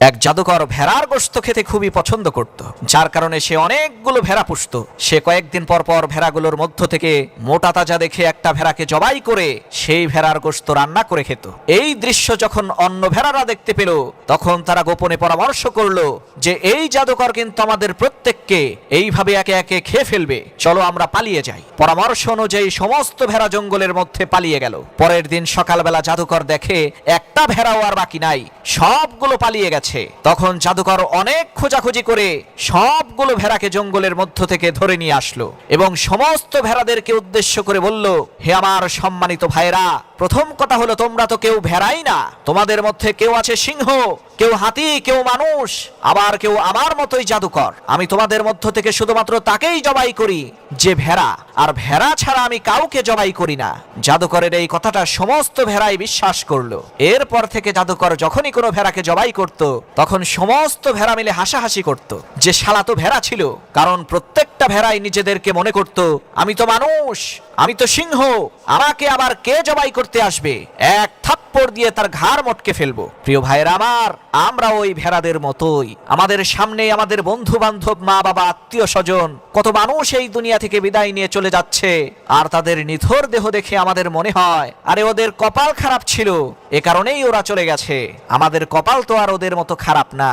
এক জাদুকর ভেড়ার গোশত খেতে খুবই পছন্দ করত, যার কারণে সে অনেকগুলো ভেড়া পুষত। সে কয়েকদিন পর পর ভেড়াগুলোর মধ্য থেকে মোটা তাজা দেখে একটা ভেড়াকে জবাই করে সেই ভেড়ার গোশত রান্না করে খেত। এই দৃশ্য যখন অন্য ভেড়ারা দেখতে পেল, তখন তারা গোপনে পরামর্শ করলো যে এই জাদুকর কিন্তু আমাদের প্রত্যেককে এইভাবে একে একে খেয়ে ফেলবে, চলো আমরা পালিয়ে যাই। পরামর্শ অনুযায়ী সমস্ত ভেড়া জঙ্গলের মধ্যে পালিয়ে গেল। পরের দিন সকালবেলা জাদুকর দেখে একটা ভেড়াও আর বাকি নাই, সবগুলো পালিয়ে গেছে। তখন জাদুকর অনেক খোঁজাখুঁজি করে সবগুলো ভেড়াকে জঙ্গলের মধ্য থেকে ধরে নিয়ে আসলো এবং সমস্ত ভেড়াদেরকে উদ্দেশ্য করে বলল, হে আমার সম্মানিত ভাইরা, প্রথম কথা হলো তোমরা তো কেউ ভেড়াই না, তোমাদের মধ্যে কেউ আছে সিংহ, কেউ হাতি, কেউ মানুষ, আবার কেউ আমার মতোই জাদুকর। আমি তোমাদের মধ্য থেকে শুধুমাত্র তাকেই জবাই করি যে ভেড়া, আর ভেড়া ছাড়া আমি কাউকে জবাই করি না। জাদুকরের এই কথাটা সমস্ত ভেড়াই বিশ্বাস করলো। এরপর থেকে জাদুকর যখনই কোনো ভেড়াকে জবাই করত, তখন সমস্ত ভেড়া মিলে হাসাহাসি করত যে শালা তো ভেড়া ছিল, কারণ প্রত্যেকটা ভেড়াই নিজেদেরকে মনে করত আমি তো মানুষ, আমি তো সিংহ, আমাকে আবার কে জবাই করতে আসবে, এক থাপ্পড় দিয়ে তার ঘাড় মটকে ফেলবো। প্রিয় ভাইরা আমার, আমরা ওই ভেড়াদের মতোই। আমাদের সামনে আমাদের বন্ধু বান্ধব, মা বাবা, আত্মীয় স্বজন, কত মানুষ এই দুনিয়া থেকে বিদায় নিয়ে চলে যাচ্ছে, আর তাদের নিথর দেহ দেখে আমাদের মনে হয় আরে ওদের কপাল খারাপ ছিল, এ কারণেই ওরা চলে গেছে। আমাদের কপাল তো আর ওদের মতো খারাপ না।